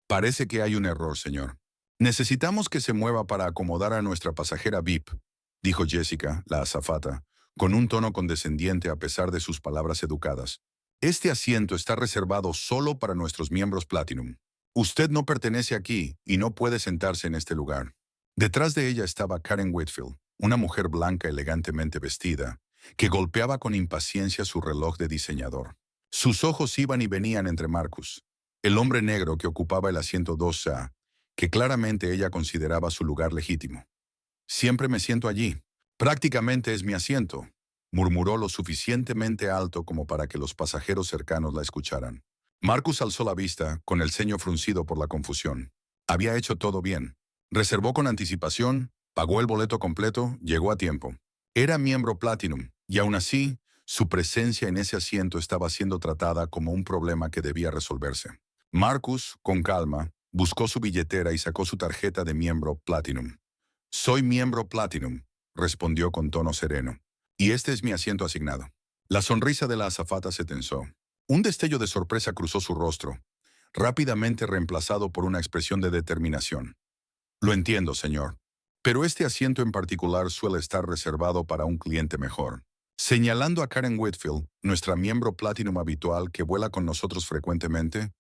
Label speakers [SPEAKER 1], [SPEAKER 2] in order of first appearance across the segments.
[SPEAKER 1] Parece que hay un error, señor. Necesitamos que se mueva para acomodar a nuestra pasajera VIP, dijo Jessica, la azafata, con un tono condescendiente a pesar de sus palabras educadas. Este asiento está reservado solo para nuestros miembros Platinum. Usted no pertenece aquí y no puede sentarse en este lugar. Detrás de ella estaba Karen Whitfield, una mujer blanca elegantemente vestida, que golpeaba con impaciencia su reloj de diseñador. Sus ojos iban y venían entre Marcus, el hombre negro que ocupaba el asiento 2A, que claramente ella consideraba su lugar legítimo. Siempre me siento allí. Prácticamente es mi asiento, murmuró lo suficientemente alto como para que los pasajeros cercanos la escucharan. Marcus alzó la vista, con el ceño fruncido por la confusión. Había hecho todo bien. Reservó con anticipación, pagó el boleto completo, llegó a tiempo. Era miembro Platinum, y aún así, su presencia en ese asiento estaba siendo tratada como un problema que debía resolverse. Marcus, con calma, buscó su billetera y sacó su tarjeta de miembro Platinum. Soy miembro Platinum, respondió con tono sereno. Y este es mi asiento asignado. La sonrisa de la azafata se tensó. Un destello de sorpresa cruzó su rostro, rápidamente reemplazado por una expresión de determinación. Lo entiendo, señor. Pero este asiento en particular suele estar reservado para un cliente mejor. Señalando a Karen Whitfield, nuestra miembro Platinum habitual que vuela con nosotros frecuentemente,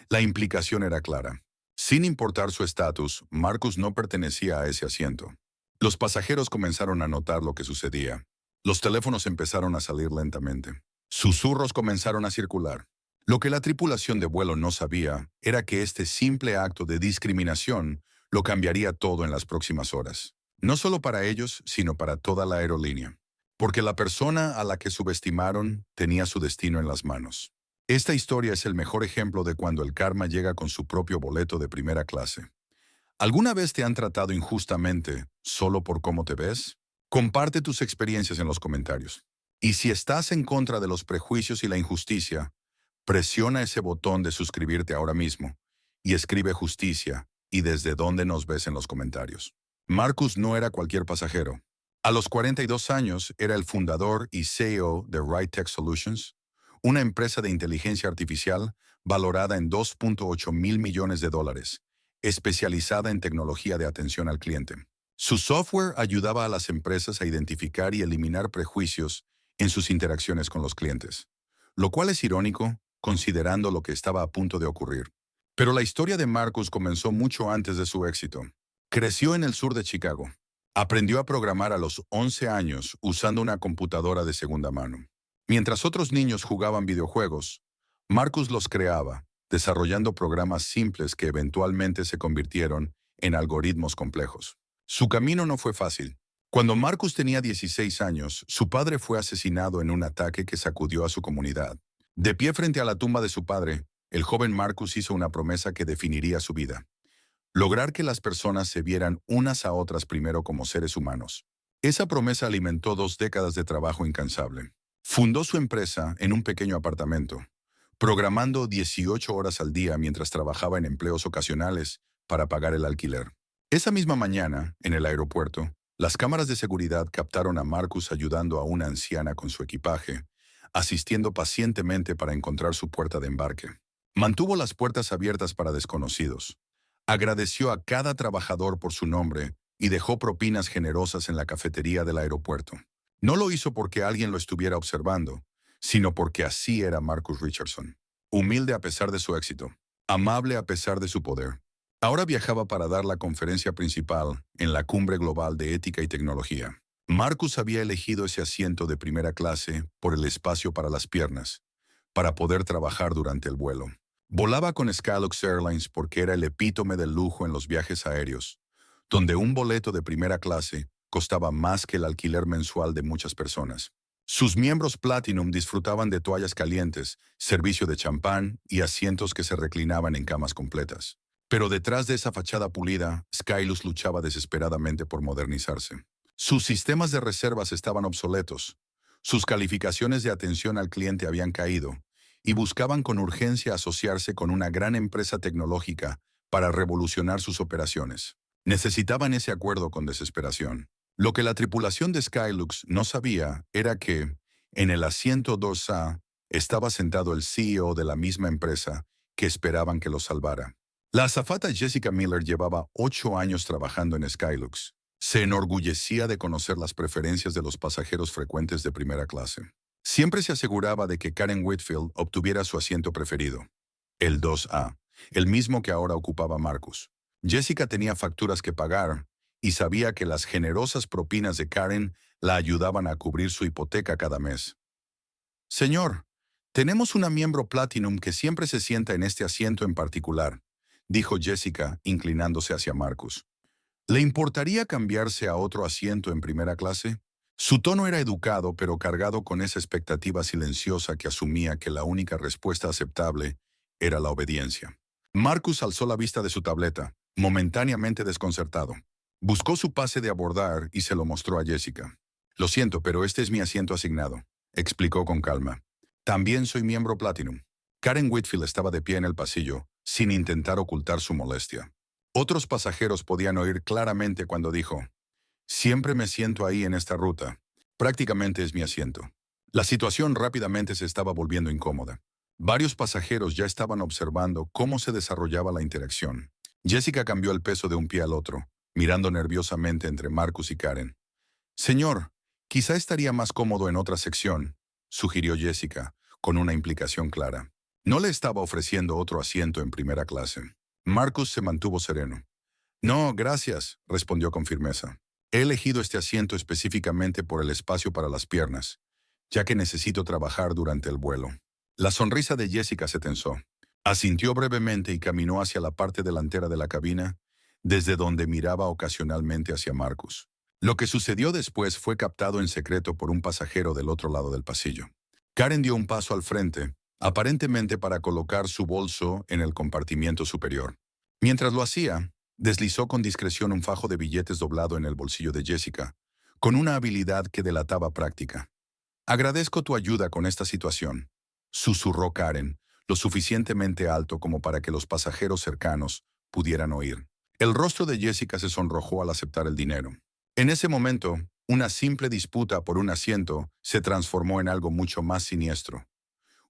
[SPEAKER 1] la implicación era clara. Sin importar su estatus, Marcus no pertenecía a ese asiento. Los pasajeros comenzaron a notar lo que sucedía. Los teléfonos empezaron a salir lentamente. Susurros comenzaron a circular. Lo que la tripulación de vuelo no sabía era que este simple acto de discriminación lo cambiaría todo en las próximas horas. No solo para ellos, sino para toda la aerolínea. Porque la persona a la que subestimaron tenía su destino en las manos. Esta historia es el mejor ejemplo de cuando el karma llega con su propio boleto de primera clase. ¿Alguna vez te han tratado injustamente solo por cómo te ves? Comparte tus experiencias en los comentarios. Y si estás en contra de los prejuicios y la injusticia, presiona ese botón de suscribirte ahora mismo y escribe justicia y desde dónde nos ves en los comentarios. Marcus no era cualquier pasajero. A los 42 años era el fundador y CEO de Right Tech Solutions, una empresa de inteligencia artificial valorada en 2.8 mil millones de dólares, especializada en tecnología de atención al cliente. Su software ayudaba a las empresas a identificar y eliminar prejuicios en sus interacciones con los clientes, lo cual es irónico considerando lo que estaba a punto de ocurrir. Pero la historia de Marcus comenzó mucho antes de su éxito. Creció en el sur de Chicago. Aprendió a programar a los 11 años usando una computadora de segunda mano. Mientras otros niños jugaban videojuegos, Marcus los creaba, desarrollando programas simples que eventualmente se convirtieron en algoritmos complejos. Su camino no fue fácil. Cuando Marcus tenía 16 años, su padre fue asesinado en un ataque que sacudió a su comunidad. De pie frente a la tumba de su padre, el joven Marcus hizo una promesa que definiría su vida. Lograr que las personas se vieran unas a otras primero como seres humanos. Esa promesa alimentó 2 décadas de trabajo incansable. Fundó su empresa en un pequeño apartamento, programando 18 horas al día mientras trabajaba en empleos ocasionales para pagar el alquiler. Esa misma mañana, en el aeropuerto, las cámaras de seguridad captaron a Marcus ayudando a una anciana con su equipaje, asistiendo pacientemente para encontrar su puerta de embarque. Mantuvo las puertas abiertas para desconocidos. Agradeció a cada trabajador por su nombre y dejó propinas generosas en la cafetería del aeropuerto. No lo hizo porque alguien lo estuviera observando, sino porque así era Marcus Richardson. Humilde a pesar de su éxito, amable a pesar de su poder. Ahora viajaba para dar la conferencia principal en la Cumbre Global de Ética y Tecnología. Marcus había elegido ese asiento de primera clase por el espacio para las piernas, para poder trabajar durante el vuelo. Volaba con Skylux Airlines porque era el epítome del lujo en los viajes aéreos, donde un boleto de primera clase costaba más que el alquiler mensual de muchas personas. Sus miembros Platinum disfrutaban de toallas calientes, servicio de champán y asientos que se reclinaban en camas completas. Pero detrás de esa fachada pulida, Skylux luchaba desesperadamente por modernizarse. Sus sistemas de reservas estaban obsoletos, sus calificaciones de atención al cliente habían caído, y buscaban con urgencia asociarse con una gran empresa tecnológica para revolucionar sus operaciones. Necesitaban ese acuerdo con desesperación. Lo que la tripulación de Skylux no sabía era que, en el asiento 2A, estaba sentado el CEO de la misma empresa que esperaban que los salvara. La azafata Jessica Miller llevaba 8 años trabajando en Skylux. Se enorgullecía de conocer las preferencias de los pasajeros frecuentes de primera clase. Siempre se aseguraba de que Karen Whitfield obtuviera su asiento preferido, el 2A, el mismo que ahora ocupaba Marcus. Jessica tenía facturas que pagar y sabía que las generosas propinas de Karen la ayudaban a cubrir su hipoteca cada mes. Señor, tenemos una miembro Platinum que siempre se sienta en este asiento en particular, dijo Jessica, inclinándose hacia Marcus. ¿Le importaría cambiarse a otro asiento en primera clase? Su tono era educado, pero cargado con esa expectativa silenciosa que asumía que la única respuesta aceptable era la obediencia. Marcus alzó la vista de su tableta, momentáneamente desconcertado. Buscó su pase de abordar y se lo mostró a Jessica. Lo siento, pero este es mi asiento asignado, explicó con calma. También soy miembro Platinum. Karen Whitfield estaba de pie en el pasillo, sin intentar ocultar su molestia. Otros pasajeros podían oír claramente cuando dijo, «Siempre me siento ahí en esta ruta. Prácticamente es mi asiento». La situación rápidamente se estaba volviendo incómoda. Varios pasajeros ya estaban observando cómo se desarrollaba la interacción. Jessica cambió el peso de un pie al otro, mirando nerviosamente entre Marcus y Karen. «Señor, quizá estaría más cómodo en otra sección», sugirió Jessica, con una implicación clara. No le estaba ofreciendo otro asiento en primera clase. Marcus se mantuvo sereno. «No, gracias», respondió con firmeza. «He elegido este asiento específicamente por el espacio para las piernas, ya que necesito trabajar durante el vuelo». La sonrisa de Jessica se tensó. Asintió brevemente y caminó hacia la parte delantera de la cabina, desde donde miraba ocasionalmente hacia Marcus. Lo que sucedió después fue captado en secreto por un pasajero del otro lado del pasillo. Karen dio un paso al frente, aparentemente para colocar su bolso en el compartimiento superior. Mientras lo hacía, deslizó con discreción un fajo de billetes doblado en el bolsillo de Jessica, con una habilidad que delataba práctica. «Agradezco tu ayuda con esta situación», susurró Karen, lo suficientemente alto como para que los pasajeros cercanos pudieran oír. El rostro de Jessica se sonrojó al aceptar el dinero. En ese momento, una simple disputa por un asiento se transformó en algo mucho más siniestro.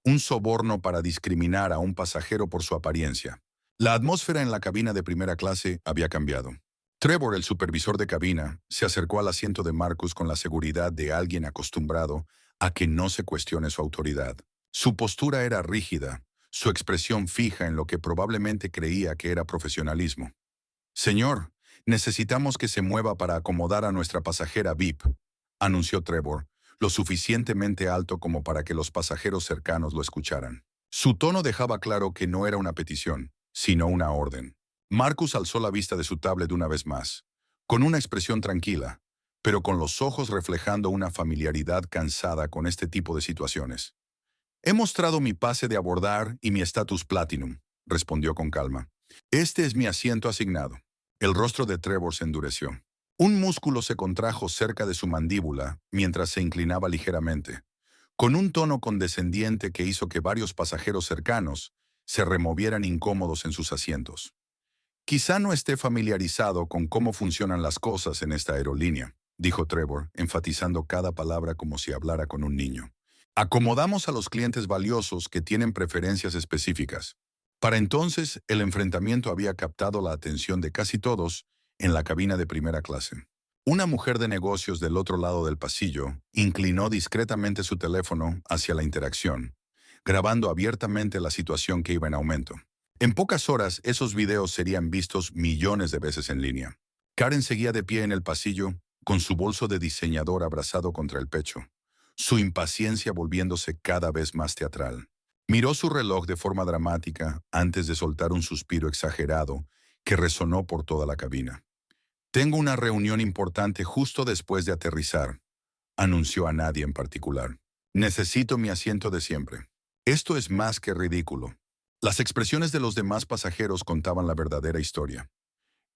[SPEAKER 1] Un soborno para discriminar a un pasajero por su apariencia. La atmósfera en la cabina de primera clase había cambiado. Trevor, el supervisor de cabina, se acercó al asiento de Marcus con la seguridad de alguien acostumbrado a que no se cuestione su autoridad. Su postura era rígida, su expresión fija en lo que probablemente creía que era profesionalismo. «Señor, necesitamos que se mueva para acomodar a nuestra pasajera VIP», anunció Trevor, lo suficientemente alto como para que los pasajeros cercanos lo escucharan. Su tono dejaba claro que no era una petición, sino una orden. Marcus alzó la vista de su tablet una vez más, con una expresión tranquila, pero con los ojos reflejando una familiaridad cansada con este tipo de situaciones. «He mostrado mi pase de abordar y mi estatus Platinum», respondió con calma. «Este es mi asiento asignado». El rostro de Trevor se endureció. Un músculo se contrajo cerca de su mandíbula mientras se inclinaba ligeramente, con un tono condescendiente que hizo que varios pasajeros cercanos se removieran incómodos en sus asientos. «Quizá no esté familiarizado con cómo funcionan las cosas en esta aerolínea», dijo Trevor, enfatizando cada palabra como si hablara con un niño. «Acomodamos a los clientes valiosos que tienen preferencias específicas». Para entonces, el enfrentamiento había captado la atención de casi todos en la cabina de primera clase. Una mujer de negocios del otro lado del pasillo inclinó discretamente su teléfono hacia la interacción, grabando abiertamente la situación que iba en aumento. En pocas horas, esos videos serían vistos millones de veces en línea. Karen seguía de pie en el pasillo, con su bolso de diseñador abrazado contra el pecho, su impaciencia volviéndose cada vez más teatral. Miró su reloj de forma dramática antes de soltar un suspiro exagerado que resonó por toda la cabina. «Tengo una reunión importante justo después de aterrizar», anunció a nadie en particular. «Necesito mi asiento de siempre». Esto es más que ridículo. Las expresiones de los demás pasajeros contaban la verdadera historia.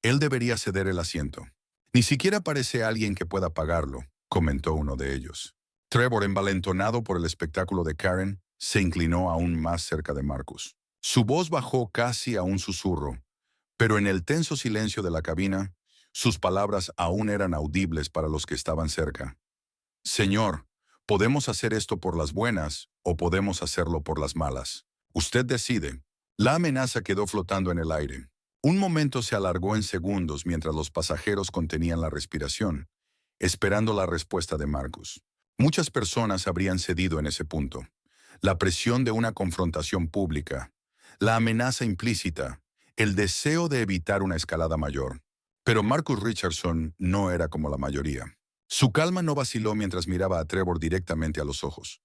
[SPEAKER 1] Él debería ceder el asiento. «Ni siquiera parece alguien que pueda pagarlo», comentó uno de ellos. Trevor, envalentonado por el espectáculo de Karen, se inclinó aún más cerca de Marcus. Su voz bajó casi a un susurro, pero en el tenso silencio de la cabina, sus palabras aún eran audibles para los que estaban cerca. «Señor, podemos hacer esto por las buenas o podemos hacerlo por las malas. Usted decide». La amenaza quedó flotando en el aire. Un momento se alargó en segundos mientras los pasajeros contenían la respiración, esperando la respuesta de Marcus. Muchas personas habrían cedido en ese punto. La presión de una confrontación pública, la amenaza implícita, el deseo de evitar una escalada mayor. Pero Marcus Richardson no era como la mayoría. Su calma no vaciló mientras miraba a Trevor directamente a los ojos.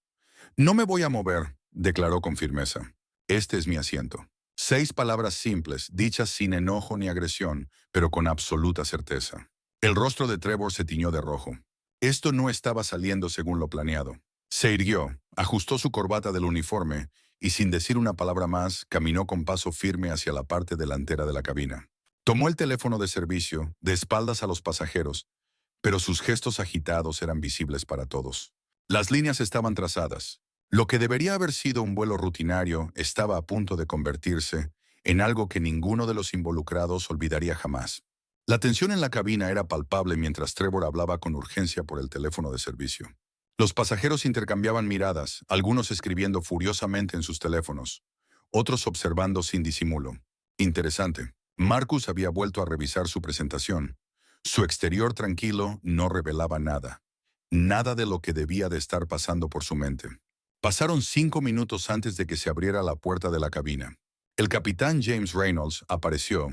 [SPEAKER 1] No me voy a mover, declaró con firmeza. Este es mi asiento. 6 palabras simples, dichas sin enojo ni agresión, pero con absoluta certeza. El rostro de Trevor se tiñó de rojo. Esto no estaba saliendo según lo planeado. Se irguió, ajustó su corbata del uniforme y sin decir una palabra más, caminó con paso firme hacia la parte delantera de la cabina. Tomó el teléfono de servicio, de espaldas a los pasajeros, pero sus gestos agitados eran visibles para todos. Las líneas estaban trazadas. Lo que debería haber sido un vuelo rutinario estaba a punto de convertirse en algo que ninguno de los involucrados olvidaría jamás. La tensión en la cabina era palpable mientras Trevor hablaba con urgencia por el teléfono de servicio. Los pasajeros intercambiaban miradas, algunos escribiendo furiosamente en sus teléfonos, otros observando sin disimulo. Interesante. Marcus había vuelto a revisar su presentación. Su exterior tranquilo no revelaba nada. Nada de lo que debía de estar pasando por su mente. Pasaron 5 minutos antes de que se abriera la puerta de la cabina. El capitán James Reynolds apareció,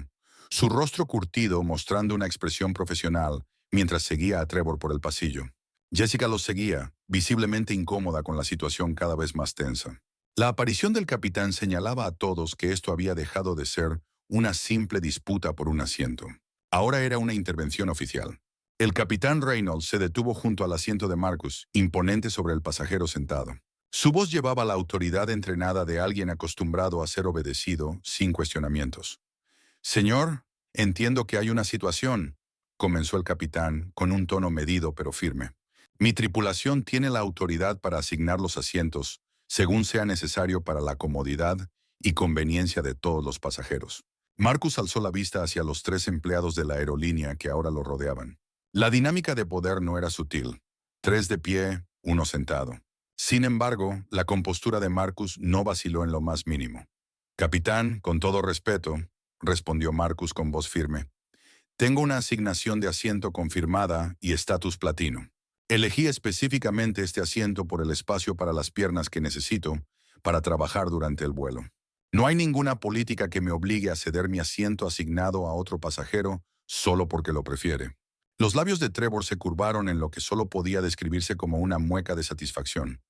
[SPEAKER 1] su rostro curtido mostrando una expresión profesional mientras seguía a Trevor por el pasillo. Jessica los seguía, visiblemente incómoda con la situación cada vez más tensa. La aparición del capitán señalaba a todos que esto había dejado de ser una simple disputa por un asiento. Ahora era una intervención oficial. El capitán Reynolds se detuvo junto al asiento de Marcus, imponente sobre el pasajero sentado. Su voz llevaba la autoridad entrenada de alguien acostumbrado a ser obedecido sin cuestionamientos. «Señor, entiendo que hay una situación», comenzó el capitán con un tono medido pero firme. «Mi tripulación tiene la autoridad para asignar los asientos, según sea necesario para la comodidad y conveniencia de todos los pasajeros». Marcus alzó la vista hacia los 3 empleados de la aerolínea que ahora lo rodeaban. La dinámica de poder no era sutil. 3 de pie, 1 sentado. Sin embargo, la compostura de Marcus no vaciló en lo más mínimo. «Capitán, con todo respeto», respondió Marcus con voz firme, «tengo una asignación de asiento confirmada y estatus platino. Elegí específicamente este asiento por el espacio para las piernas que necesito para trabajar durante el vuelo. No hay ninguna política que me obligue a ceder mi asiento asignado a otro pasajero solo porque lo prefiere». Los labios de Trevor se curvaron en lo que solo podía describirse como una mueca de satisfacción.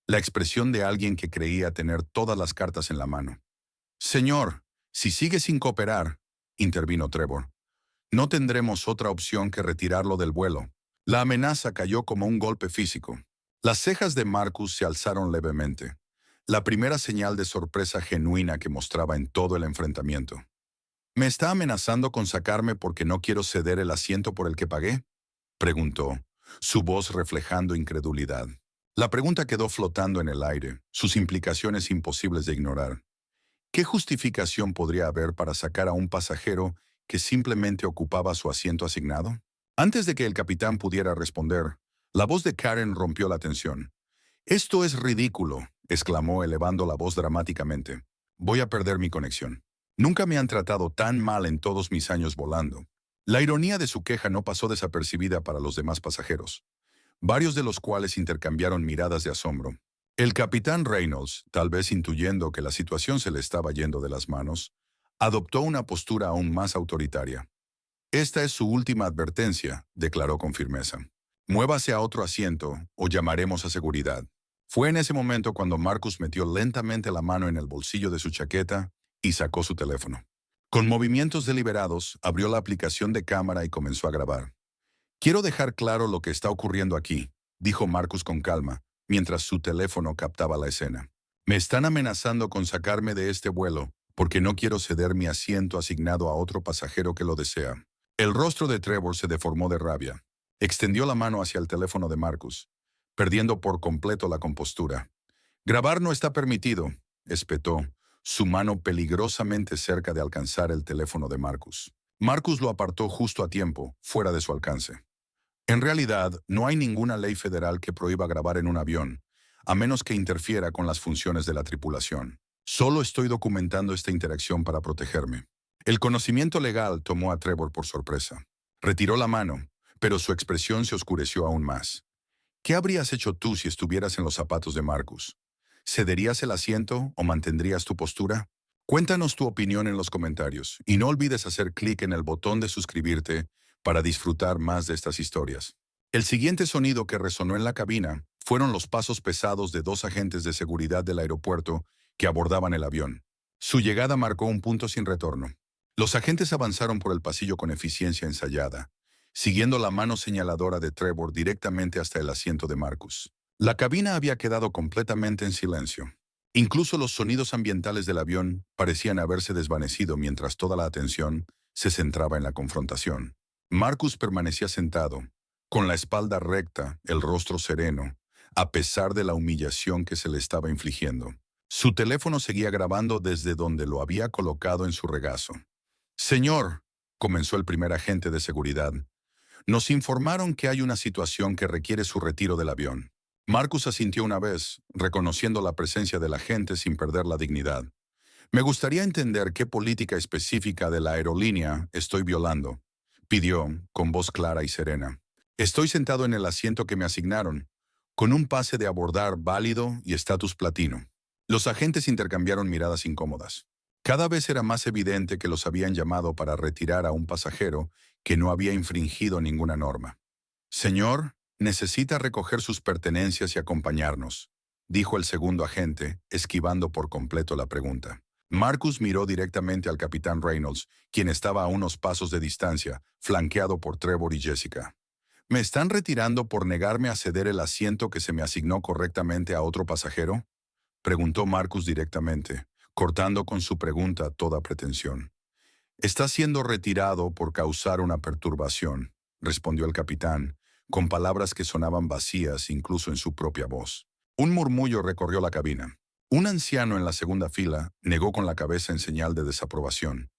[SPEAKER 1] La expresión de alguien que creía tener todas las cartas en la mano. «Señor, si sigue sin cooperar», intervino Trevor, «no tendremos otra opción que retirarlo del vuelo». La amenaza cayó como un golpe físico. Las cejas de Marcus se alzaron levemente, la primera señal de sorpresa genuina que mostraba en todo el enfrentamiento. «¿Me está amenazando con sacarme porque no quiero ceder el asiento por el que pagué?», preguntó, su voz reflejando incredulidad. La pregunta quedó flotando en el aire, sus implicaciones imposibles de ignorar. ¿Qué justificación podría haber para sacar a un pasajero que simplemente ocupaba su asiento asignado? Antes de que el capitán pudiera responder, la voz de Karen rompió la tensión. «Esto es ridículo», exclamó elevando la voz dramáticamente. «Voy a perder mi conexión. Nunca me han tratado tan mal en todos mis años volando». La ironía de su queja no pasó desapercibida para los demás pasajeros, varios de los cuales intercambiaron miradas de asombro. El capitán Reynolds, tal vez intuyendo que la situación se le estaba yendo de las manos, adoptó una postura aún más autoritaria. «Esta es su última advertencia», declaró con firmeza. «Muévase a otro asiento o llamaremos a seguridad». Fue en ese momento cuando Marcus metió lentamente la mano en el bolsillo de su chaqueta y sacó su teléfono. Con movimientos deliberados, abrió la aplicación de cámara y comenzó a grabar. «Quiero dejar claro lo que está ocurriendo aquí», dijo Marcus con calma, mientras su teléfono captaba la escena. «Me están amenazando con sacarme de este vuelo porque no quiero ceder mi asiento asignado a otro pasajero que lo desea». El rostro de Trevor se deformó de rabia. Extendió la mano hacia el teléfono de Marcus, perdiendo por completo la compostura. «Grabar no está permitido», espetó, su mano peligrosamente cerca de alcanzar el teléfono de Marcus. Marcus lo apartó justo a tiempo, fuera de su alcance. En realidad, no hay ninguna ley federal que prohíba grabar en un avión, a menos que interfiera con las funciones de la tripulación. Solo estoy documentando esta interacción para protegerme. El conocimiento legal tomó a Trevor por sorpresa. Retiró la mano, pero su expresión se oscureció aún más. ¿Qué habrías hecho tú si estuvieras en los zapatos de Marcus? ¿Cederías el asiento o mantendrías tu postura? Cuéntanos tu opinión en los comentarios y no olvides hacer clic en el botón de suscribirte para disfrutar más de estas historias. El siguiente sonido que resonó en la cabina fueron los pasos pesados de dos agentes de seguridad del aeropuerto que abordaban el avión. Su llegada marcó un punto sin retorno. Los agentes avanzaron por el pasillo con eficiencia ensayada, siguiendo la mano señaladora de Trevor directamente hasta el asiento de Marcus. La cabina había quedado completamente en silencio. Incluso los sonidos ambientales del avión parecían haberse desvanecido mientras toda la atención se centraba en la confrontación. Marcus permanecía sentado, con la espalda recta, el rostro sereno, a pesar de la humillación que se le estaba infligiendo. Su teléfono seguía grabando desde donde lo había colocado en su regazo. «Señor», comenzó el primer agente de seguridad, «nos informaron que hay una situación que requiere su retiro del avión». Marcus asintió una vez, reconociendo la presencia del agente sin perder la dignidad. «Me gustaría entender qué política específica de la aerolínea estoy violando», pidió, con voz clara y serena. «Estoy sentado en el asiento que me asignaron, con un pase de abordar válido y estatus platino». Los agentes intercambiaron miradas incómodas. Cada vez era más evidente que los habían llamado para retirar a un pasajero que no había infringido ninguna norma. «Señor, necesita recoger sus pertenencias y acompañarnos», dijo el segundo agente, esquivando por completo la pregunta. Marcus miró directamente al capitán Reynolds, quien estaba a unos pasos de distancia, flanqueado por Trevor y Jessica. «¿Me están retirando por negarme a ceder el asiento que se me asignó correctamente a otro pasajero?», preguntó Marcus directamente, cortando con su pregunta toda pretensión. «Está siendo retirado por causar una perturbación», respondió el capitán, con palabras que sonaban vacías incluso en su propia voz. Un murmullo recorrió la cabina. Un anciano en la segunda fila negó con la cabeza en señal de desaprobación,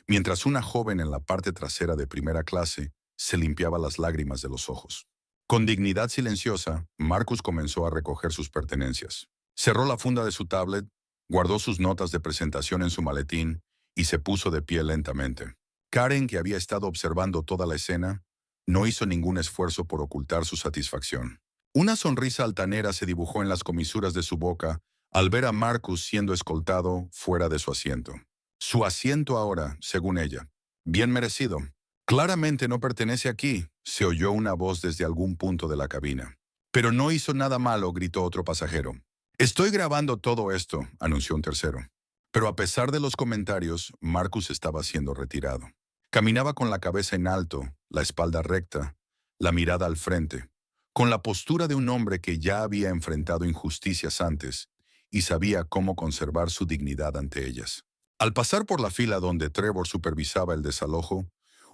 [SPEAKER 1] mientras una joven en la parte trasera de primera clase se limpiaba las lágrimas de los ojos. Con dignidad silenciosa, Marcus comenzó a recoger sus pertenencias. Cerró la funda de su tablet, guardó sus notas de presentación en su maletín y se puso de pie lentamente. Karen, que había estado observando toda la escena, no hizo ningún esfuerzo por ocultar su satisfacción. Una sonrisa altanera se dibujó en las comisuras de su boca al ver a Marcus siendo escoltado fuera de su asiento. Su asiento ahora, según ella. Bien merecido. «Claramente no pertenece aquí», se oyó una voz desde algún punto de la cabina. «Pero no hizo nada malo», gritó otro pasajero. «Estoy grabando todo esto», anunció un tercero. Pero a pesar de los comentarios, Marcus estaba siendo retirado. Caminaba con la cabeza en alto, la espalda recta, la mirada al frente, con la postura de un hombre que ya había enfrentado injusticias antes y sabía cómo conservar su dignidad ante ellas. Al pasar por la fila donde Trevor supervisaba el desalojo,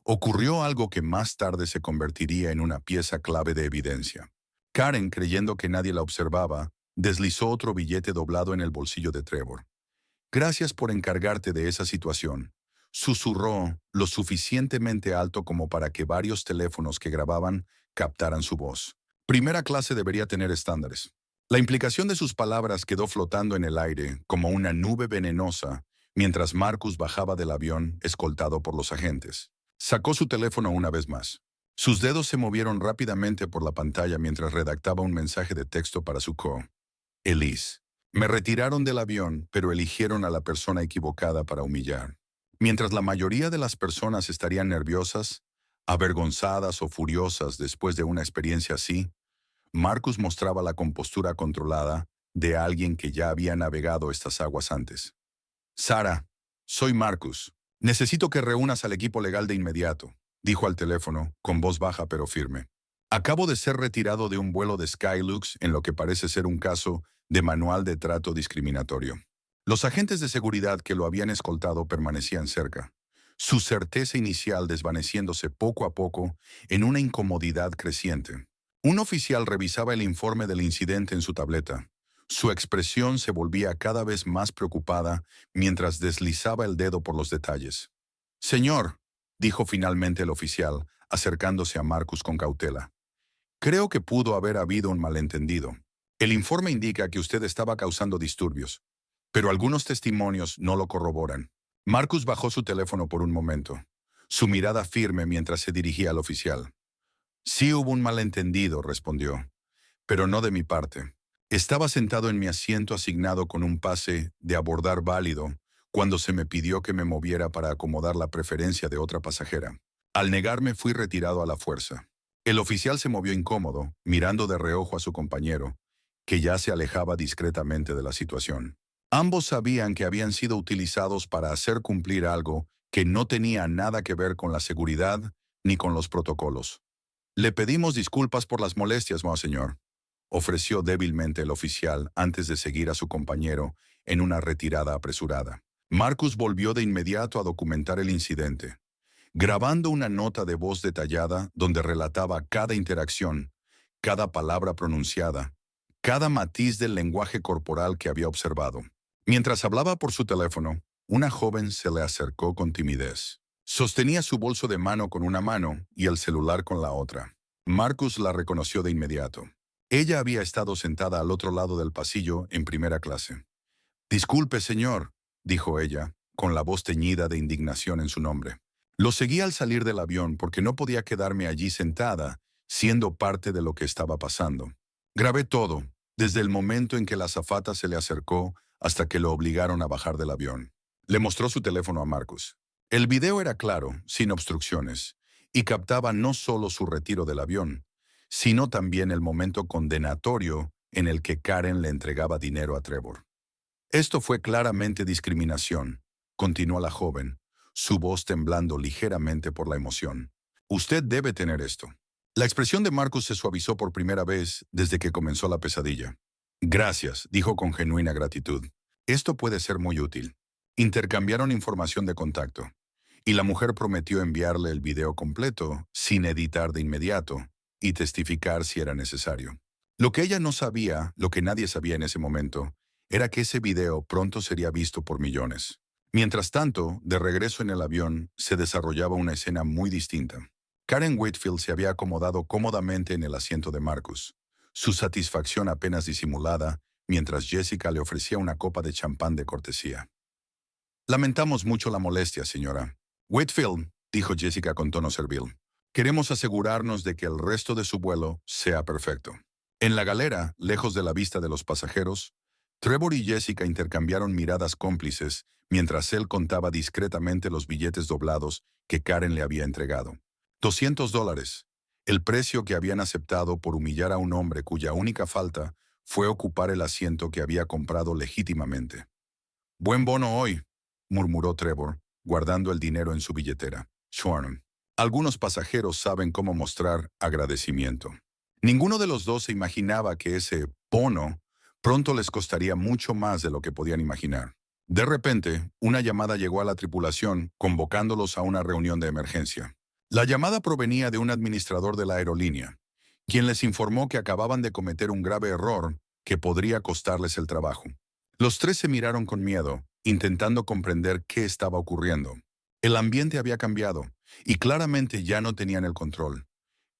[SPEAKER 1] ocurrió algo que más tarde se convertiría en una pieza clave de evidencia. Karen, creyendo que nadie la observaba, deslizó otro billete doblado en el bolsillo de Trevor. «Gracias por encargarte de esa situación», susurró lo suficientemente alto como para que varios teléfonos que grababan captaran su voz. Primera clase debería tener estándares. La implicación de sus palabras quedó flotando en el aire como una nube venenosa mientras Marcus bajaba del avión escoltado por los agentes. Sacó su teléfono una vez más. Sus dedos se movieron rápidamente por la pantalla mientras redactaba un mensaje de texto para su Elise. «Me retiraron del avión, pero eligieron a la persona equivocada para humillar». Mientras la mayoría de las personas estarían nerviosas, avergonzadas o furiosas después de una experiencia así, Marcus mostraba la compostura controlada de alguien que ya había navegado estas aguas antes. «Sara, soy Marcus. Necesito que reúnas al equipo legal de inmediato», dijo al teléfono, con voz baja pero firme. «Acabo de ser retirado de un vuelo de Skylux en lo que parece ser un caso de manual de trato discriminatorio». Los agentes de seguridad que lo habían escoltado permanecían cerca, su certeza inicial desvaneciéndose poco a poco en una incomodidad creciente. Un oficial revisaba el informe del incidente en su tableta. Su expresión se volvía cada vez más preocupada mientras deslizaba el dedo por los detalles. «Señor», dijo finalmente el oficial, acercándose a Marcus con cautela. «Creo que pudo haber habido un malentendido. El informe indica que usted estaba causando disturbios, pero algunos testimonios no lo corroboran. Marcus bajó su teléfono por un momento, su mirada firme mientras se dirigía al oficial. Sí hubo un malentendido, respondió, pero no de mi parte. Estaba sentado en mi asiento asignado con un pase de abordar válido cuando se me pidió que me moviera para acomodar la preferencia de otra pasajera. Al negarme fui retirado a la fuerza. El oficial se movió incómodo, mirando de reojo a su compañero, que ya se alejaba discretamente de la situación. Ambos sabían que habían sido utilizados para hacer cumplir algo que no tenía nada que ver con la seguridad ni con los protocolos. Le pedimos disculpas por las molestias, monseñor, ofreció débilmente el oficial antes de seguir a su compañero en una retirada apresurada. Marcus volvió de inmediato a documentar el incidente, grabando una nota de voz detallada donde relataba cada interacción, cada palabra pronunciada, cada matiz del lenguaje corporal que había observado. Mientras hablaba por su teléfono, una joven se le acercó con timidez. Sostenía su bolso de mano con una mano y el celular con la otra. Marcus la reconoció de inmediato. Ella había estado sentada al otro lado del pasillo en primera clase. «Disculpe, señor», dijo ella, con la voz teñida de indignación en su nombre. «Lo seguí al salir del avión porque no podía quedarme allí sentada, siendo parte de lo que estaba pasando. Grabé todo, desde el momento en que la azafata se le acercó hasta que lo obligaron a bajar del avión». Le mostró su teléfono a Marcus. El video era claro, sin obstrucciones, y captaba no solo su retiro del avión, sino también el momento condenatorio en el que Karen le entregaba dinero a Trevor. «Esto fue claramente discriminación», continuó la joven, su voz temblando ligeramente por la emoción. «Usted debe tener esto». La expresión de Marcus se suavizó por primera vez desde que comenzó la pesadilla. «Gracias», dijo con genuina gratitud. «Esto puede ser muy útil». Intercambiaron información de contacto, y la mujer prometió enviarle el video completo, sin editar de inmediato, y testificar si era necesario. Lo que ella no sabía, lo que nadie sabía en ese momento, era que ese video pronto sería visto por millones. Mientras tanto, de regreso en el avión, se desarrollaba una escena muy distinta. Karen Whitfield se había acomodado cómodamente en el asiento de Marcus, su satisfacción apenas disimulada, mientras Jessica le ofrecía una copa de champán de cortesía. «Lamentamos mucho la molestia, señora Whitfield», dijo Jessica con tono servil. «Queremos asegurarnos de que el resto de su vuelo sea perfecto». En la galera, lejos de la vista de los pasajeros, Trevor y Jessica intercambiaron miradas cómplices mientras él contaba discretamente los billetes doblados que Karen le había entregado. $200, el precio que habían aceptado por humillar a un hombre cuya única falta fue ocupar el asiento que había comprado legítimamente. «Buen bono hoy», murmuró Trevor, guardando el dinero en su billetera. «Schwarnum. Algunos pasajeros saben cómo mostrar agradecimiento». Ninguno de los dos se imaginaba que ese bono pronto les costaría mucho más de lo que podían imaginar. De repente, una llamada llegó a la tripulación, convocándolos a una reunión de emergencia. La llamada provenía de un administrador de la aerolínea, quien les informó que acababan de cometer un grave error que podría costarles el trabajo. Los tres se miraron con miedo, intentando comprender qué estaba ocurriendo. El ambiente había cambiado, y claramente ya no tenían el control.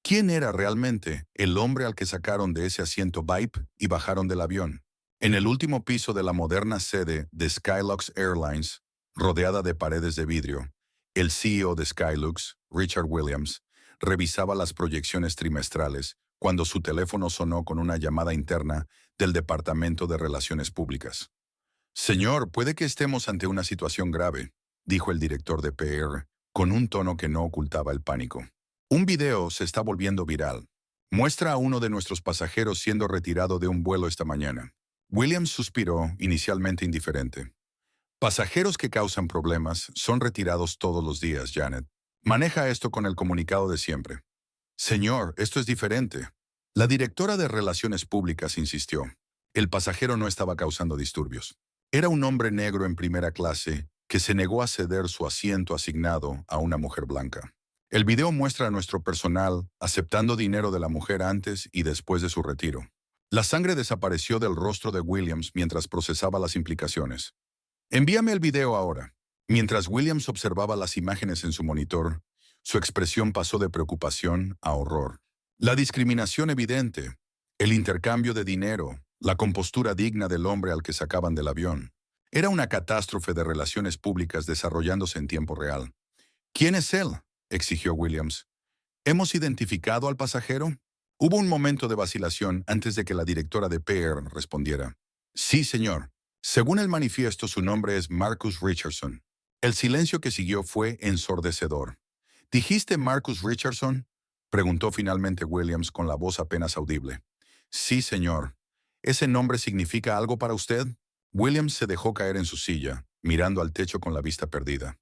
[SPEAKER 1] ¿Quién era realmente el hombre al que sacaron de ese asiento VIP y bajaron del avión? En el último piso de la moderna sede de Skylux Airlines, rodeada de paredes de vidrio, el CEO de Skylux, Richard Williams, revisaba las proyecciones trimestrales cuando su teléfono sonó con una llamada interna del Departamento de Relaciones Públicas. «Señor, puede que estemos ante una situación grave», dijo el director de PR, con un tono que no ocultaba el pánico. «Un video se está volviendo viral. Muestra a uno de nuestros pasajeros siendo retirado de un vuelo esta mañana». Williams suspiró, inicialmente indiferente. «Pasajeros que causan problemas son retirados todos los días, Janet. Maneja esto con el comunicado de siempre». «Señor, esto es diferente». La directora de Relaciones Públicas insistió. El pasajero no estaba causando disturbios. Era un hombre negro en primera clase que se negó a ceder su asiento asignado a una mujer blanca. El video muestra a nuestro personal aceptando dinero de la mujer antes y después de su retiro. La sangre desapareció del rostro de Williams mientras procesaba las implicaciones. «Envíame el video ahora». Mientras Williams observaba las imágenes en su monitor, su expresión pasó de preocupación a horror. La discriminación evidente, el intercambio de dinero, la compostura digna del hombre al que sacaban del avión. Era una catástrofe de relaciones públicas desarrollándose en tiempo real. ¿Quién es él?, exigió Williams. ¿Hemos identificado al pasajero? Hubo un momento de vacilación antes de que la directora de PR respondiera. Sí, señor. Según el manifiesto, su nombre es Marcus Richardson. El silencio que siguió fue ensordecedor. ¿Dijiste Marcus Richardson?, preguntó finalmente Williams con la voz apenas audible. Sí, señor. ¿Ese nombre significa algo para usted? Williams se dejó caer en su silla, mirando al techo con la vista perdida.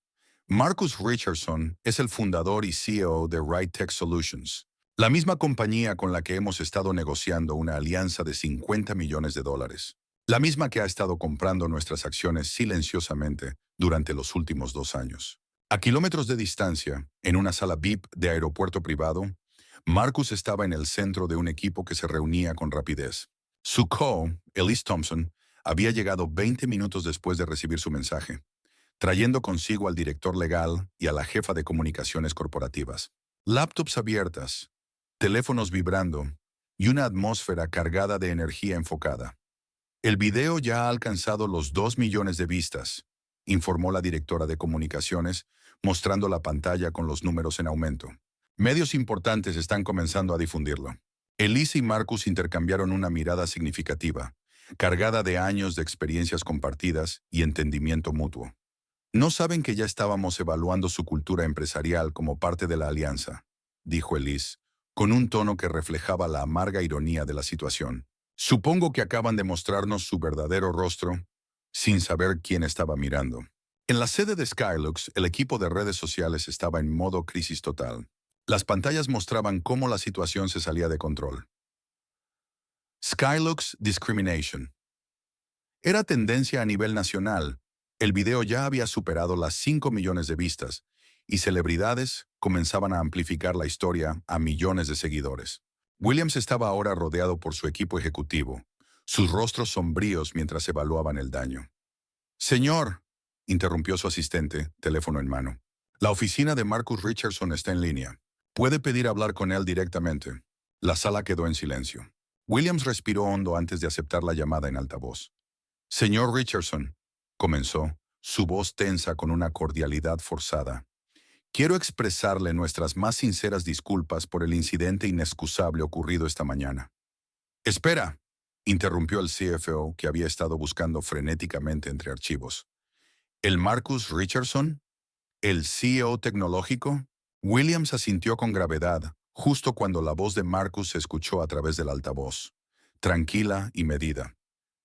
[SPEAKER 1] Marcus Richardson es el fundador y CEO de Right Tech Solutions, la misma compañía con la que hemos estado negociando una alianza de $50 millones. La misma que ha estado comprando nuestras acciones silenciosamente durante los últimos 2 años. A kilómetros de distancia, en una sala VIP de aeropuerto privado, Marcus estaba en el centro de un equipo que se reunía con rapidez. Su co, Elise Thompson, había llegado 20 minutos después de recibir su mensaje, trayendo consigo al director legal y a la jefa de comunicaciones corporativas. Laptops abiertas, teléfonos vibrando y una atmósfera cargada de energía enfocada. El video ya ha alcanzado los 2 millones de vistas, informó la directora de comunicaciones, mostrando la pantalla con los números en aumento. Medios importantes están comenzando a difundirlo. Elise y Marcus intercambiaron una mirada significativa, cargada de años de experiencias compartidas y entendimiento mutuo. No saben que ya estábamos evaluando su cultura empresarial como parte de la alianza, dijo Elise, con un tono que reflejaba la amarga ironía de la situación. Supongo que acaban de mostrarnos su verdadero rostro, sin saber quién estaba mirando. En la sede de Skylux, el equipo de redes sociales estaba en modo crisis total. Las pantallas mostraban cómo la situación se salía de control. Skylux Discrimination. Era tendencia a nivel nacional. El video ya había superado las 5 millones de vistas, y celebridades comenzaban a amplificar la historia a millones de seguidores. Williams estaba ahora rodeado por su equipo ejecutivo, sus rostros sombríos mientras evaluaban el daño. Señor, interrumpió su asistente, teléfono en mano. La oficina de Marcus Richardson está en línea. Puede pedir hablar con él directamente. La sala quedó en silencio. Williams respiró hondo antes de aceptar la llamada en altavoz. Señor Richardson, comenzó, su voz tensa con una cordialidad forzada. Quiero expresarle nuestras más sinceras disculpas por el incidente inexcusable ocurrido esta mañana. Espera, interrumpió el CFO, que había estado buscando frenéticamente entre archivos. ¿El Marcus Richardson? ¿El CEO tecnológico? Williams asintió con gravedad, justo cuando la voz de Marcus se escuchó a través del altavoz, tranquila y medida.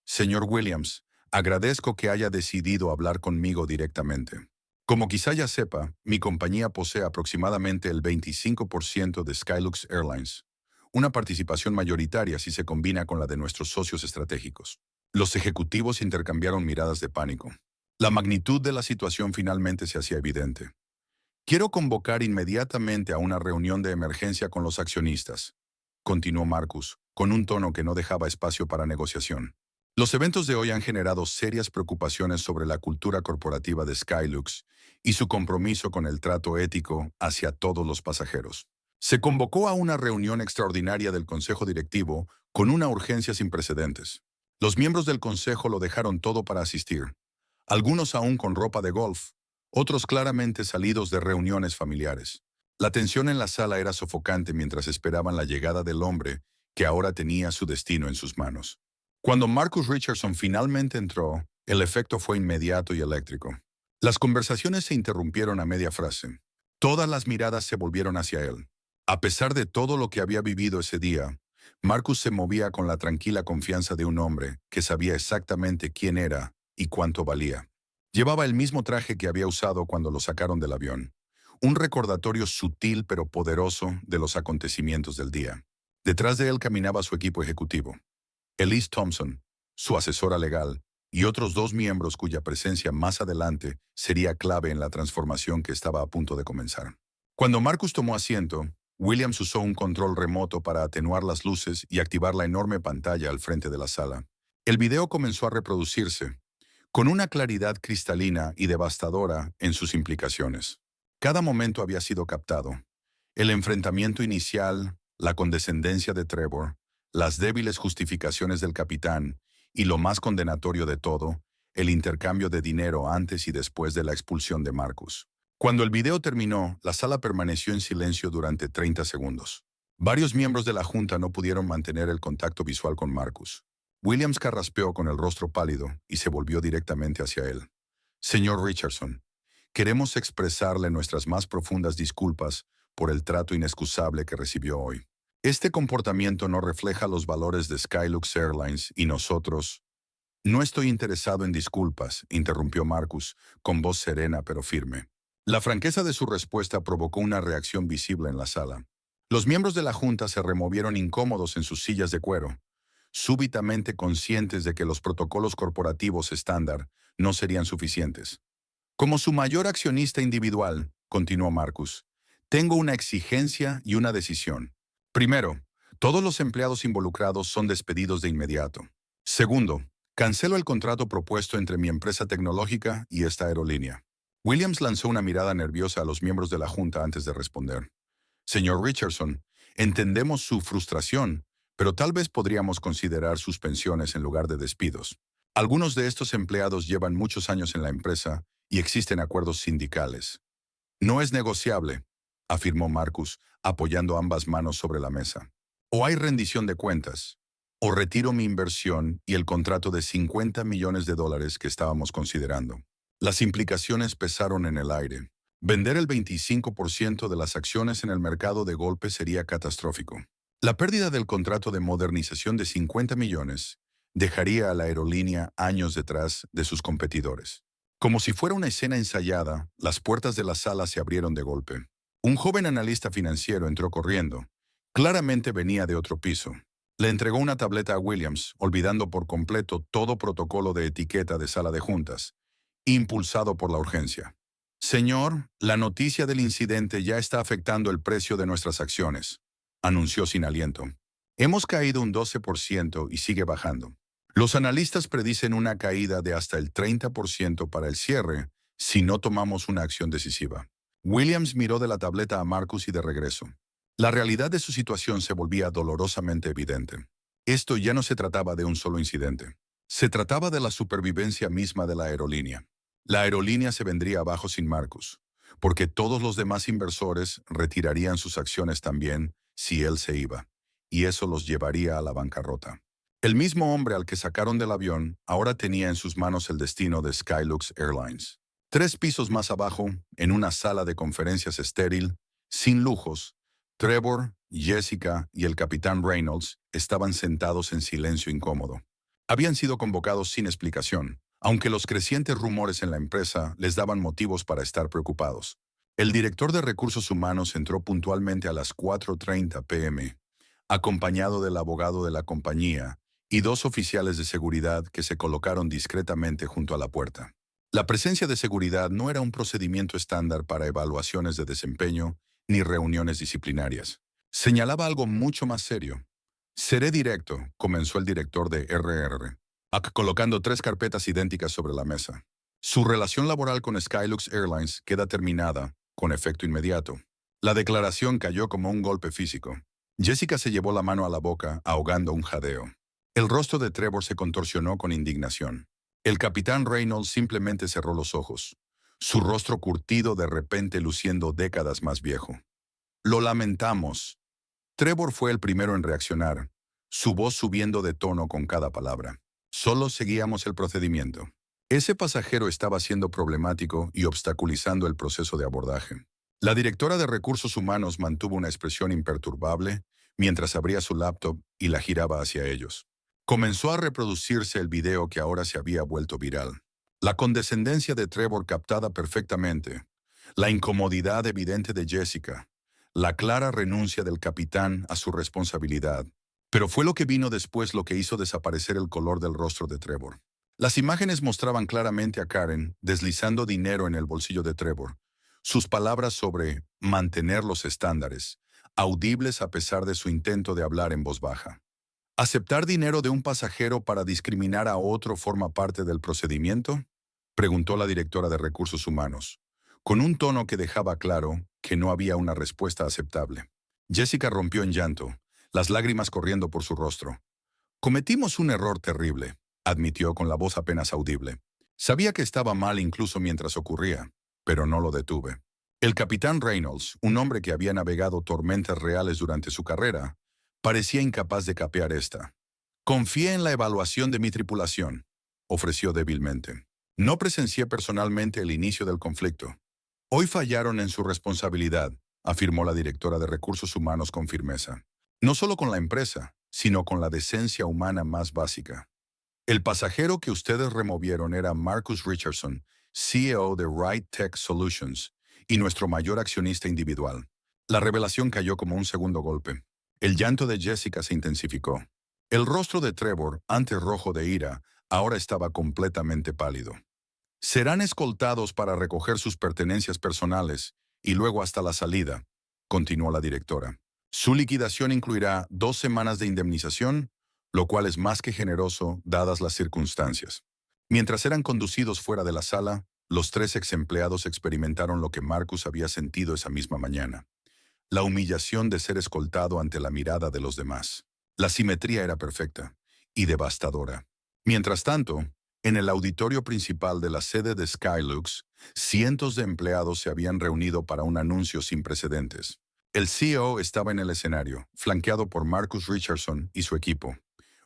[SPEAKER 1] Señor Williams, agradezco que haya decidido hablar conmigo directamente. Como quizá ya sepa, mi compañía posee aproximadamente el 25% de Skylux Airlines, una participación mayoritaria si se combina con la de nuestros socios estratégicos. Los ejecutivos intercambiaron miradas de pánico. La magnitud de la situación finalmente se hacía evidente. Quiero convocar inmediatamente a una reunión de emergencia con los accionistas, continuó Marcus, con un tono que no dejaba espacio para negociación. Los eventos de hoy han generado serias preocupaciones sobre la cultura corporativa de Skylux y su compromiso con el trato ético hacia todos los pasajeros. Se convocó a una reunión extraordinaria del Consejo Directivo con una urgencia sin precedentes. Los miembros del Consejo lo dejaron todo para asistir, algunos aún con ropa de golf, otros claramente salidos de reuniones familiares. La tensión en la sala era sofocante mientras esperaban la llegada del hombre que ahora tenía su destino en sus manos. Cuando Marcus Richardson finalmente entró, el efecto fue inmediato y eléctrico. Las conversaciones se interrumpieron a media frase. Todas las miradas se volvieron hacia él. A pesar de todo lo que había vivido ese día, Marcus se movía con la tranquila confianza de un hombre que sabía exactamente quién era y cuánto valía. Llevaba el mismo traje que había usado cuando lo sacaron del avión, un recordatorio sutil pero poderoso de los acontecimientos del día. Detrás de él caminaba su equipo ejecutivo. Elise Thompson, su asesora legal, y otros 2 miembros cuya presencia más adelante sería clave en la transformación que estaba a punto de comenzar. Cuando Marcus tomó asiento, Williams usó un control remoto para atenuar las luces y activar la enorme pantalla al frente de la sala. El video comenzó a reproducirse, con una claridad cristalina y devastadora en sus implicaciones. Cada momento había sido captado. El enfrentamiento inicial, la condescendencia de Trevor, las débiles justificaciones del capitán y lo más condenatorio de todo, el intercambio de dinero antes y después de la expulsión de Marcus. Cuando el video terminó, la sala permaneció en silencio durante 30 segundos. Varios miembros de la junta no pudieron mantener el contacto visual con Marcus. Williams carraspeó con el rostro pálido y se volvió directamente hacia él. Señor Richardson, queremos expresarle nuestras más profundas disculpas por el trato inexcusable que recibió hoy. Este comportamiento no refleja los valores de Skylux Airlines y nosotros... No estoy interesado en disculpas, interrumpió Marcus, con voz serena pero firme. La franqueza de su respuesta provocó una reacción visible en la sala. Los miembros de la junta se removieron incómodos en sus sillas de cuero, súbitamente conscientes de que los protocolos corporativos estándar no serían suficientes. Como su mayor accionista individual, continuó Marcus, tengo una exigencia y una decisión. Primero, todos los empleados involucrados son despedidos de inmediato. Segundo, cancelo el contrato propuesto entre mi empresa tecnológica y esta aerolínea. Williams lanzó una mirada nerviosa a los miembros de la junta antes de responder. Señor Richardson, entendemos su frustración, pero tal vez podríamos considerar suspensiones en lugar de despidos. Algunos de estos empleados llevan muchos años en la empresa y existen acuerdos sindicales. No es negociable, afirmó Marcus, apoyando ambas manos sobre la mesa. O hay rendición de cuentas, o retiro mi inversión y el contrato de $50 millones que estábamos considerando. Las implicaciones pesaron en el aire. Vender el 25% de las acciones en el mercado de golpe sería catastrófico. La pérdida del contrato de modernización de 50 millones dejaría a la aerolínea años detrás de sus competidores. Como si fuera una escena ensayada, las puertas de la sala se abrieron de golpe. Un joven analista financiero entró corriendo. Claramente venía de otro piso. Le entregó una tableta a Williams, olvidando por completo todo protocolo de etiqueta de sala de juntas, impulsado por la urgencia. Señor, la noticia del incidente ya está afectando el precio de nuestras acciones, anunció sin aliento. Hemos caído un 12% y sigue bajando. Los analistas predicen una caída de hasta el 30% para el cierre si no tomamos una acción decisiva. Williams miró de la tableta a Marcus y de regreso. La realidad de su situación se volvía dolorosamente evidente. Esto ya no se trataba de un solo incidente. Se trataba de la supervivencia misma de la aerolínea. La aerolínea se vendría abajo sin Marcus, porque todos los demás inversores retirarían sus acciones también si él se iba, y eso los llevaría a la bancarrota. El mismo hombre al que sacaron del avión ahora tenía en sus manos el destino de Skylux Airlines. 3 pisos más abajo, en una sala de conferencias estéril, sin lujos, Trevor, Jessica y el capitán Reynolds estaban sentados en silencio incómodo. Habían sido convocados sin explicación, aunque los crecientes rumores en la empresa les daban motivos para estar preocupados. El director de recursos humanos entró puntualmente a las 4:30 p.m., acompañado del abogado de la compañía y 2 oficiales de seguridad que se colocaron discretamente junto a la puerta. La presencia de seguridad no era un procedimiento estándar para evaluaciones de desempeño ni reuniones disciplinarias. Señalaba algo mucho más serio. Seré directo, comenzó el director de RR, colocando 3 carpetas idénticas sobre la mesa. Su relación laboral con Skylux Airlines queda terminada, con efecto inmediato. La declaración cayó como un golpe físico. Jessica se llevó la mano a la boca, ahogando un jadeo. El rostro de Trevor se contorsionó con indignación. El capitán Reynolds simplemente cerró los ojos, su rostro curtido de repente luciendo décadas más viejo. Lo lamentamos. Trevor fue el primero en reaccionar, su voz subiendo de tono con cada palabra. Solo seguíamos el procedimiento. Ese pasajero estaba siendo problemático y obstaculizando el proceso de abordaje. La directora de recursos humanos mantuvo una expresión imperturbable mientras abría su laptop y la giraba hacia ellos. Comenzó a reproducirse el video que ahora se había vuelto viral. La condescendencia de Trevor captada perfectamente, la incomodidad evidente de Jessica, la clara renuncia del capitán a su responsabilidad. Pero fue lo que vino después lo que hizo desaparecer el color del rostro de Trevor. Las imágenes mostraban claramente a Karen deslizando dinero en el bolsillo de Trevor. Sus palabras sobre mantener los estándares, audibles a pesar de su intento de hablar en voz baja. ¿Aceptar dinero de un pasajero para discriminar a otro forma parte del procedimiento?, preguntó la directora de recursos humanos, con un tono que dejaba claro que no había una respuesta aceptable. Jessica rompió en llanto, las lágrimas corriendo por su rostro. Cometimos un error terrible, admitió con la voz apenas audible. Sabía que estaba mal incluso mientras ocurría, pero no lo detuve. El capitán Reynolds, un hombre que había navegado tormentas reales durante su carrera, parecía incapaz de capear esta. Confié en la evaluación de mi tripulación, ofreció débilmente. No presencié personalmente el inicio del conflicto. Hoy fallaron en su responsabilidad, afirmó la directora de Recursos Humanos con firmeza. No solo con la empresa, sino con la decencia humana más básica. El pasajero que ustedes removieron era Marcus Richardson, CEO de Right Tech Solutions y nuestro mayor accionista individual. La revelación cayó como un segundo golpe. El llanto de Jessica se intensificó. El rostro de Trevor, antes rojo de ira, ahora estaba completamente pálido. Serán escoltados para recoger sus pertenencias personales y luego hasta la salida, continuó la directora. Su liquidación incluirá 2 semanas de indemnización, lo cual es más que generoso dadas las circunstancias. Mientras eran conducidos fuera de la sala, los 3 ex empleados experimentaron lo que Marcus había sentido esa misma mañana. La humillación de ser escoltado ante la mirada de los demás. La simetría era perfecta y devastadora. Mientras tanto, en el auditorio principal de la sede de Skylux, cientos de empleados se habían reunido para un anuncio sin precedentes. El CEO estaba en el escenario, flanqueado por Marcus Richardson y su equipo.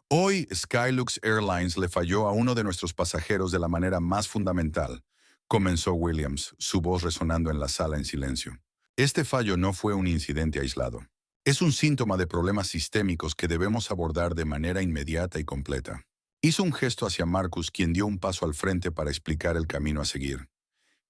[SPEAKER 1] Hoy, Skylux Airlines le falló a uno de nuestros pasajeros de la manera más fundamental, comenzó Williams, su voz resonando en la sala en silencio. Este fallo no fue un incidente aislado. Es un síntoma de problemas sistémicos que debemos abordar de manera inmediata y completa. Hizo un gesto hacia Marcus, quien dio un paso al frente para explicar el camino a seguir.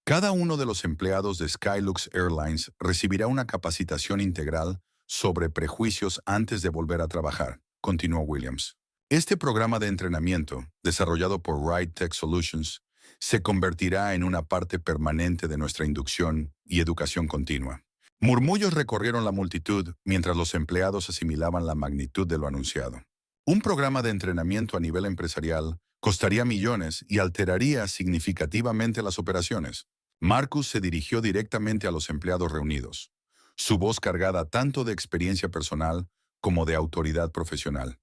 [SPEAKER 1] Cada uno de los empleados de Skylux Airlines recibirá una capacitación integral sobre prejuicios antes de volver a trabajar, continuó Williams. Este programa de entrenamiento, desarrollado por Right Tech Solutions, se convertirá en una parte permanente de nuestra inducción y educación continua. Murmullos recorrieron la multitud mientras los empleados asimilaban la magnitud de lo anunciado. Un programa de entrenamiento a nivel empresarial costaría millones y alteraría significativamente las operaciones. Marcus se dirigió directamente a los empleados reunidos, su voz cargada tanto de experiencia personal como de autoridad profesional.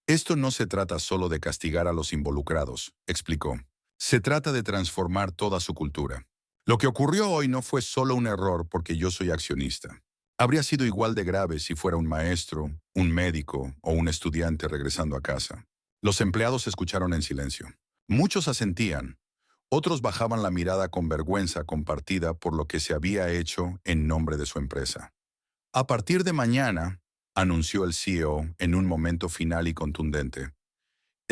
[SPEAKER 1] Esto no se trata solo de castigar a los involucrados, explicó. Se trata de transformar toda su cultura. Lo que ocurrió hoy no fue solo un error porque yo soy accionista. Habría sido igual de grave si fuera un maestro, un médico o un estudiante regresando a casa. Los empleados escucharon en silencio. Muchos asentían. Otros bajaban la mirada con vergüenza compartida por lo que se había hecho en nombre de su empresa. A partir de mañana, anunció el CEO en un momento final y contundente,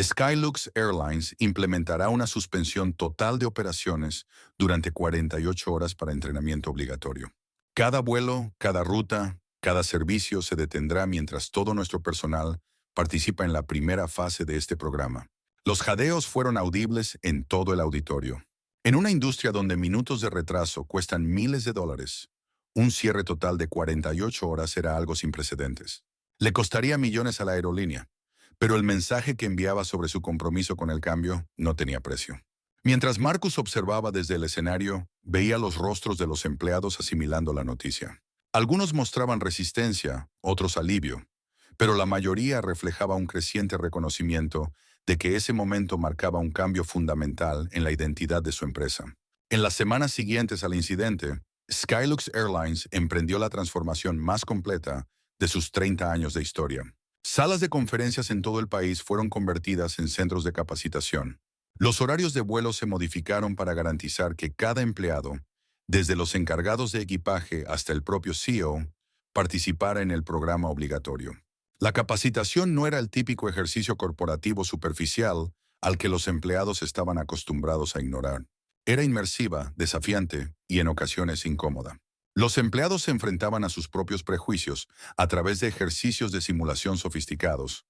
[SPEAKER 1] Skylux Airlines implementará una suspensión total de operaciones durante 48 horas para entrenamiento obligatorio. Cada vuelo, cada ruta, cada servicio se detendrá mientras todo nuestro personal participa en la primera fase de este programa. Los jadeos fueron audibles en todo el auditorio. En una industria donde minutos de retraso cuestan miles de dólares, un cierre total de 48 horas era algo sin precedentes. Le costaría millones a la aerolínea, pero el mensaje que enviaba sobre su compromiso con el cambio no tenía precio. Mientras Marcus observaba desde el escenario, veía los rostros de los empleados asimilando la noticia. Algunos mostraban resistencia, otros alivio, pero la mayoría reflejaba un creciente reconocimiento de que ese momento marcaba un cambio fundamental en la identidad de su empresa. En las semanas siguientes al incidente, Skylux Airlines emprendió la transformación más completa de sus 30 años de historia. Salas de conferencias en todo el país fueron convertidas en centros de capacitación. Los horarios de vuelo se modificaron para garantizar que cada empleado, desde los encargados de equipaje hasta el propio CEO, participara en el programa obligatorio. La capacitación no era el típico ejercicio corporativo superficial al que los empleados estaban acostumbrados a ignorar. Era inmersiva, desafiante y en ocasiones incómoda. Los empleados se enfrentaban a sus propios prejuicios a través de ejercicios de simulación sofisticados,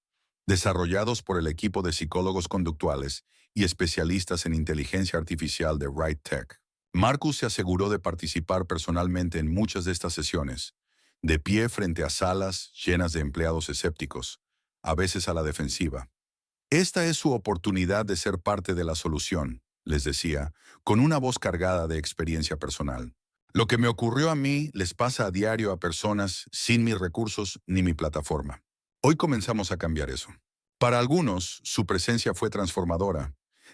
[SPEAKER 1] desarrollados por el equipo de psicólogos conductuales y especialistas en inteligencia artificial de Right Tech. Marcus se aseguró de participar personalmente en muchas de estas sesiones, de pie frente a salas llenas de empleados escépticos, a veces a la defensiva. Esta es su oportunidad de ser parte de la solución, les decía, con una voz cargada de experiencia personal. Lo que me ocurrió a mí les pasa a diario a personas sin mis recursos ni mi plataforma. Hoy comenzamos a cambiar eso. Para algunos, su presencia fue transformadora.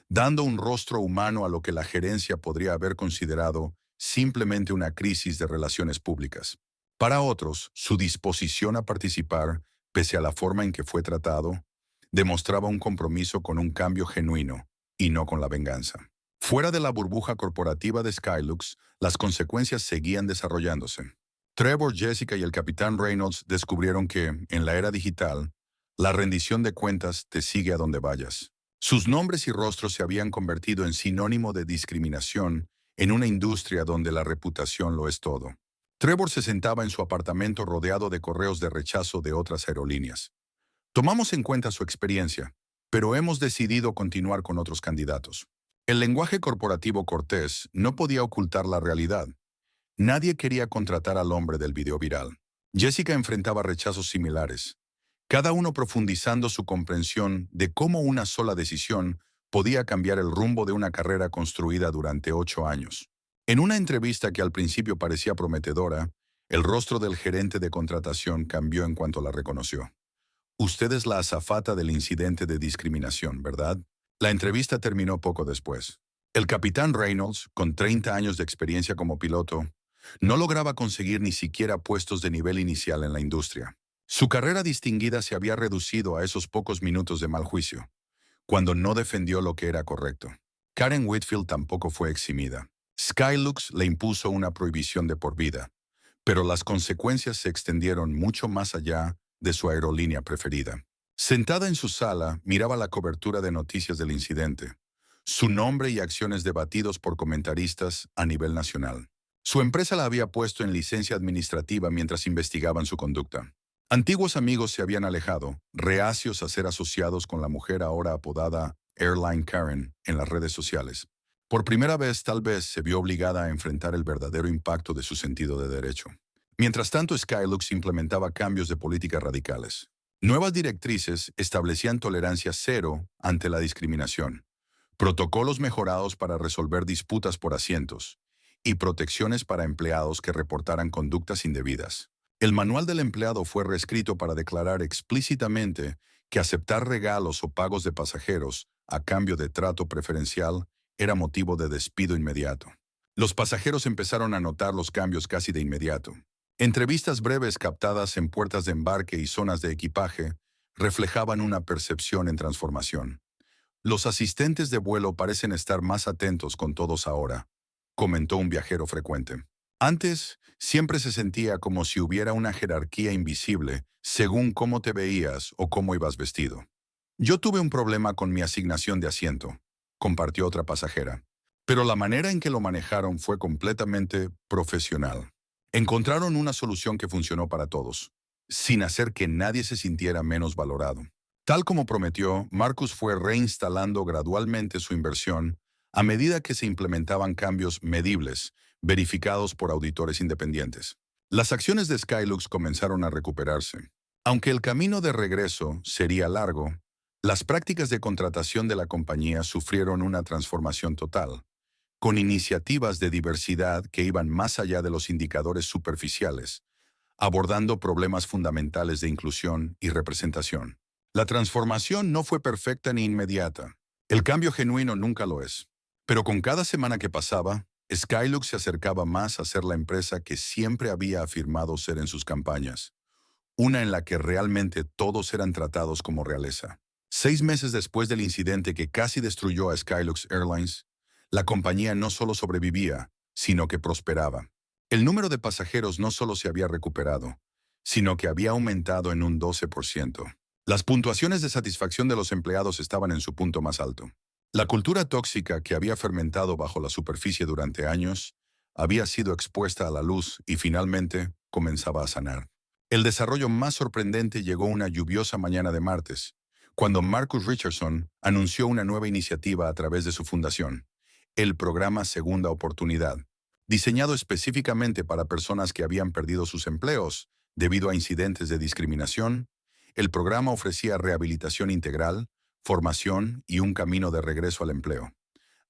[SPEAKER 1] dando un rostro humano a lo que la gerencia podría haber considerado simplemente una crisis de relaciones públicas. Para otros, su disposición a participar, pese a la forma en que fue tratado, demostraba un compromiso con un cambio genuino y no con la venganza. Fuera de la burbuja corporativa de Skylux, las consecuencias seguían desarrollándose. Trevor, Jessica y el capitán Reynolds descubrieron que, en la era digital, la rendición de cuentas te sigue a donde vayas. Sus nombres y rostros se habían convertido en sinónimo de discriminación en una industria donde la reputación lo es todo. Trevor se sentaba en su apartamento rodeado de correos de rechazo de otras aerolíneas. Tomamos en cuenta su experiencia, pero hemos decidido continuar con otros candidatos. El lenguaje corporativo cortés no podía ocultar la realidad. Nadie quería contratar al hombre del video viral. Jessica enfrentaba rechazos similares, cada uno profundizando su comprensión de cómo una sola decisión podía cambiar el rumbo de una carrera construida durante 8 años. En una entrevista que al principio parecía prometedora, el rostro del gerente de contratación cambió en cuanto la reconoció. Usted es la azafata del incidente de discriminación, ¿verdad? La entrevista terminó poco después. El capitán Reynolds, con 30 años de experiencia como piloto, no lograba conseguir ni siquiera puestos de nivel inicial en la industria. Su carrera distinguida se había reducido a esos pocos minutos de mal juicio, cuando no defendió lo que era correcto. Karen Whitfield tampoco fue eximida. Skylux le impuso una prohibición de por vida, pero las consecuencias se extendieron mucho más allá de su aerolínea preferida. Sentada en su sala, miraba la cobertura de noticias del incidente, su nombre y acciones debatidos por comentaristas a nivel nacional. Su empresa la había puesto en licencia administrativa mientras investigaban su conducta. Antiguos amigos se habían alejado, reacios a ser asociados con la mujer ahora apodada Airline Karen en las redes sociales. Por primera vez, tal vez, se vio obligada a enfrentar el verdadero impacto de su sentido de derecho. Mientras tanto, Skylux implementaba cambios de políticas radicales. Nuevas directrices establecían tolerancia cero ante la discriminación, protocolos mejorados para resolver disputas por asientos y protecciones para empleados que reportaran conductas indebidas. El manual del empleado fue reescrito para declarar explícitamente que aceptar regalos o pagos de pasajeros a cambio de trato preferencial era motivo de despido inmediato. Los pasajeros empezaron a notar los cambios casi de inmediato. Entrevistas breves captadas en puertas de embarque y zonas de equipaje reflejaban una percepción en transformación. Los asistentes de vuelo parecen estar más atentos con todos ahora, comentó un viajero frecuente. Antes, siempre se sentía como si hubiera una jerarquía invisible según cómo te veías o cómo ibas vestido. Yo tuve un problema con mi asignación de asiento, compartió otra pasajera, pero la manera en que lo manejaron fue completamente profesional. Encontraron una solución que funcionó para todos, sin hacer que nadie se sintiera menos valorado. Tal como prometió, Marcus fue reinstalando gradualmente su inversión a medida que se implementaban cambios medibles, verificados por auditores independientes. Las acciones de Skylux comenzaron a recuperarse. Aunque el camino de regreso sería largo, las prácticas de contratación de la compañía sufrieron una transformación total, con iniciativas de diversidad que iban más allá de los indicadores superficiales, abordando problemas fundamentales de inclusión y representación. La transformación no fue perfecta ni inmediata. El cambio genuino nunca lo es. Pero con cada semana que pasaba, Skylux se acercaba más a ser la empresa que siempre había afirmado ser en sus campañas, una en la que realmente todos eran tratados como realeza. 6 meses después del incidente que casi destruyó a Skylux Airlines, la compañía no solo sobrevivía, sino que prosperaba. El número de pasajeros no solo se había recuperado, sino que había aumentado en un 12%. Las puntuaciones de satisfacción de los empleados estaban en su punto más alto. La cultura tóxica que había fermentado bajo la superficie durante años había sido expuesta a la luz y finalmente comenzaba a sanar. El desarrollo más sorprendente llegó una lluviosa mañana de martes, cuando Marcus Richardson anunció una nueva iniciativa a través de su fundación, el programa Segunda Oportunidad, diseñado específicamente para personas que habían perdido sus empleos debido a incidentes de discriminación. El programa ofrecía rehabilitación integral, formación y un camino de regreso al empleo.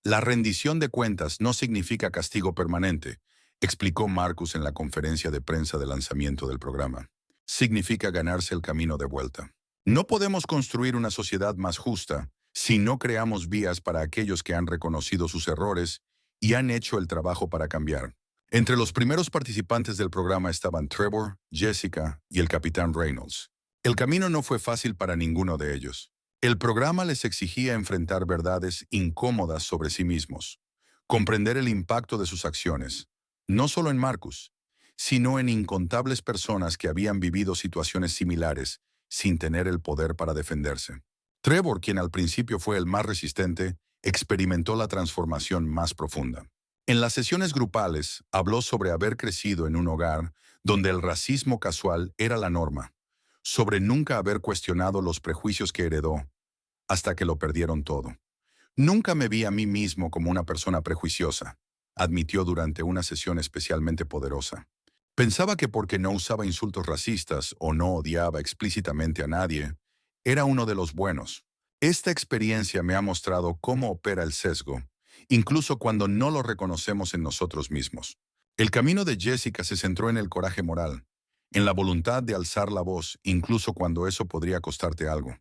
[SPEAKER 1] La rendición de cuentas no significa castigo permanente, explicó Marcus en la conferencia de prensa de lanzamiento del programa. Significa ganarse el camino de vuelta. No podemos construir una sociedad más justa si no creamos vías para aquellos que han reconocido sus errores y han hecho el trabajo para cambiar. Entre los primeros participantes del programa estaban Trevor, Jessica y el capitán Reynolds. El camino no fue fácil para ninguno de ellos. El programa les exigía enfrentar verdades incómodas sobre sí mismos, comprender el impacto de sus acciones, no solo en Marcus, sino en incontables personas que habían vivido situaciones similares sin tener el poder para defenderse. Trevor, quien al principio fue el más resistente, experimentó la transformación más profunda. En las sesiones grupales, habló sobre haber crecido en un hogar donde el racismo casual era la norma, sobre nunca haber cuestionado los prejuicios que heredó, hasta que lo perdieron todo. Nunca me vi a mí mismo como una persona prejuiciosa, admitió durante una sesión especialmente poderosa. Pensaba que porque no usaba insultos racistas o no odiaba explícitamente a nadie, era uno de los buenos. Esta experiencia me ha mostrado cómo opera el sesgo, incluso cuando no lo reconocemos en nosotros mismos. El camino de Jessica se centró en el coraje moral, en la voluntad de alzar la voz, incluso cuando eso podría costarte algo.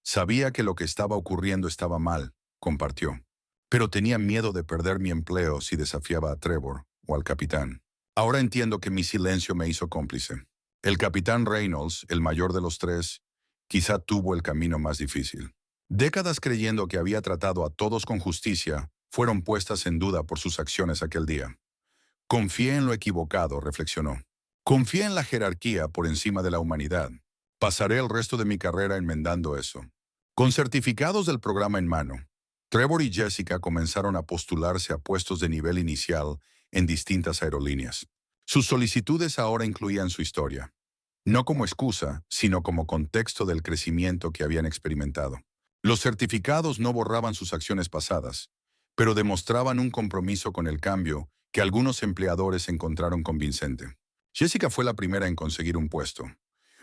[SPEAKER 1] Sabía que lo que estaba ocurriendo estaba mal, compartió, pero tenía miedo de perder mi empleo si desafiaba a Trevor o al capitán. Ahora entiendo que mi silencio me hizo cómplice. El capitán Reynolds, el mayor de los tres, quizá tuvo el camino más difícil. Décadas creyendo que había tratado a todos con justicia, fueron puestas en duda por sus acciones aquel día. Confié en lo equivocado, reflexionó. Confié en la jerarquía por encima de la humanidad. Pasaré el resto de mi carrera enmendando eso. Con certificados del programa en mano, Trevor y Jessica comenzaron a postularse a puestos de nivel inicial en distintas aerolíneas. Sus solicitudes ahora incluían su historia, no como excusa, sino como contexto del crecimiento que habían experimentado. Los certificados no borraban sus acciones pasadas, pero demostraban un compromiso con el cambio que algunos empleadores encontraron convincente. Jessica fue la primera en conseguir un puesto,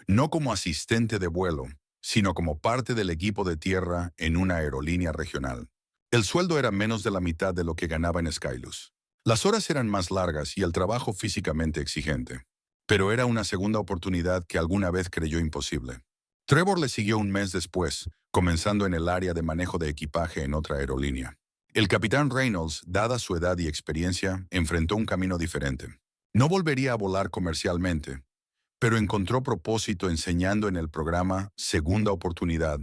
[SPEAKER 1] no como asistente de vuelo, sino como parte del equipo de tierra en una aerolínea regional. El sueldo era menos de la mitad de lo que ganaba en Skylus. Las horas eran más largas y el trabajo físicamente exigente, pero era una segunda oportunidad que alguna vez creyó imposible. Trevor le siguió un mes después, comenzando en el área de manejo de equipaje en otra aerolínea. El capitán Reynolds, dada su edad y experiencia, enfrentó un camino diferente. No volvería a volar comercialmente, pero encontró propósito enseñando en el programa Segunda Oportunidad,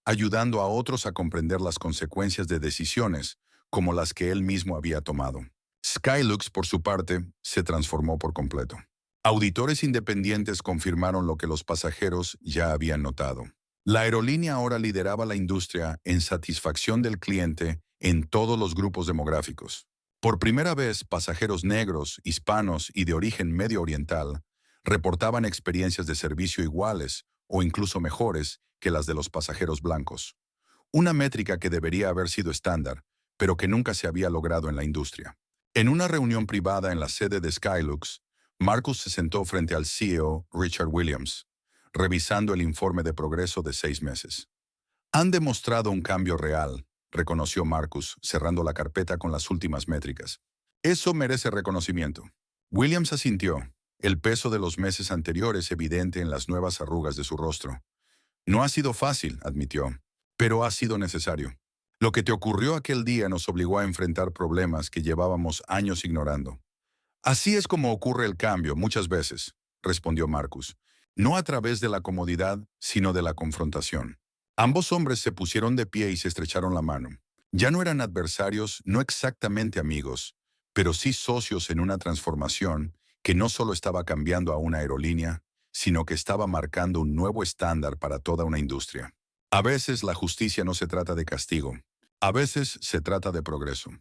[SPEAKER 1] ayudando a otros a comprender las consecuencias de decisiones como las que él mismo había tomado. Skylux, por su parte, se transformó por completo. Auditores independientes confirmaron lo que los pasajeros ya habían notado. La aerolínea ahora lideraba la industria en satisfacción del cliente en todos los grupos demográficos. Por primera vez, pasajeros negros, hispanos y de origen medio oriental reportaban experiencias de servicio iguales o incluso mejores que las de los pasajeros blancos. Una métrica que debería haber sido estándar, pero que nunca se había logrado en la industria. En una reunión privada en la sede de Skylux, Marcus se sentó frente al CEO, Richard Williams, revisando el informe de progreso de 6 meses. Han demostrado un cambio real, reconoció Marcus, cerrando la carpeta con las últimas métricas. Eso merece reconocimiento. Williams asintió, el peso de los meses anteriores evidente en las nuevas arrugas de su rostro. No ha sido fácil, admitió, pero ha sido necesario. Lo que te ocurrió aquel día nos obligó a enfrentar problemas que llevábamos años ignorando. Así es como ocurre el cambio muchas veces, respondió Marcus, no a través de la comodidad, sino de la confrontación. Ambos hombres se pusieron de pie y se estrecharon la mano. Ya no eran adversarios, no exactamente amigos, pero sí socios en una transformación que no solo estaba cambiando a una aerolínea, sino que estaba marcando un nuevo estándar para toda una industria. A veces la justicia no se trata de castigo, a veces se trata de progreso.